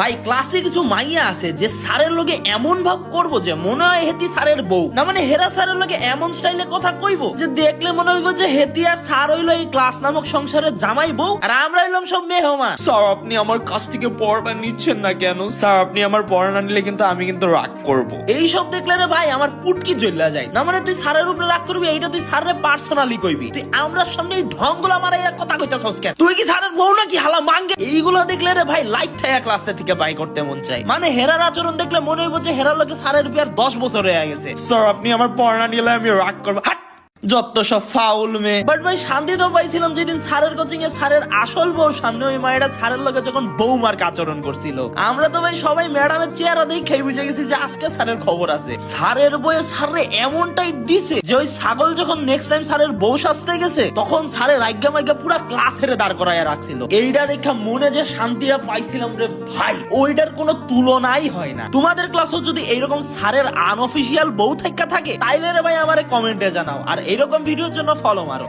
ভাই ক্লাসে কিছু মাইয়া আছে যে স্যারের লগে এমন ভাব করবো যে মনে হয় হেতি স্যারের বউ, না মানে হেরা স্যারের লগে এমন স্টাইলে কথা কইবো যে দেখলে মনে হইব যে হেতি আর স্যার হইলো এই ক্লাস নামক সংসারের জামাই বউ, আর আমরা হইলাম সব মেহমান। স্যার আপনি আমার কাছ থেকে পড়াটা নিচ্ছেন না কেন? স্যার আপনি আমার পড়া না নিলে কিন্তু আমি কিন্তু রাগ করব। এই সব দেখলে রে ভাই আমার পুটকি জ্বলা যায়। না মানে তুই স্যারের উপরে রাগ করবি এইটা তুই স্যারের পার্সোনালি কইবি, তুই আমরা সামনে এই ঢঙ্গলা মারা এরা কথা কইতাছস কেন? তুই কি স্যারের বউ নাকি হালা মাঙ্গে? এইগুলো দেখলে রে ভাই লাইট থাকা ক্লাসে থেকে বাই করতে মন চাই। মানে হেরার আচরণ দেখলে মনে হইব যে হেরার লোকে স্যারের বিয়ার 10 বছর হয়ে গেছে। স্যার আপনি আমার পড়া নিলে আমি রাগ করবো। যত সব ফাউল মেয়ে। বাট ভাই শান্তি তো পাইছিলাম যেদিন স্যারের কোচিং এ স্যারের আসল বউ সামনে ওই মায়েরা স্যারের লগে যখন বউমার আচরণ করছিল। আমরা তো ভাই সবাই ম্যাডামের চেহারা দেখেই বুঝে গেছি যে আজকে স্যারের খবর আছে। স্যারের বউয়ে স্যারে এমনটাই দিছে যে ওই ছাগল যখন নেক্সট টাইম স্যারের বউ সাজতে গেছে তখন স্যারের আজ্ঞা মাজ্ঞা পুরা ক্লাস হেরে দাঁড় করাইয়া রাখছিল। এইটা দেখা মনে যে শান্তিটা পাইছিলাম রে ভাই, ওইটার কোনো তুলনাই হয় না। তোমাদের ক্লাসও যদি এইরকম স্যারের আনঅফিসিয়াল বউ থাকা থাকে তাইলে রে ভাই আমারে কমেন্টে জানাও, আর এইরকম ভিডিওর জন্য ফলো মারো।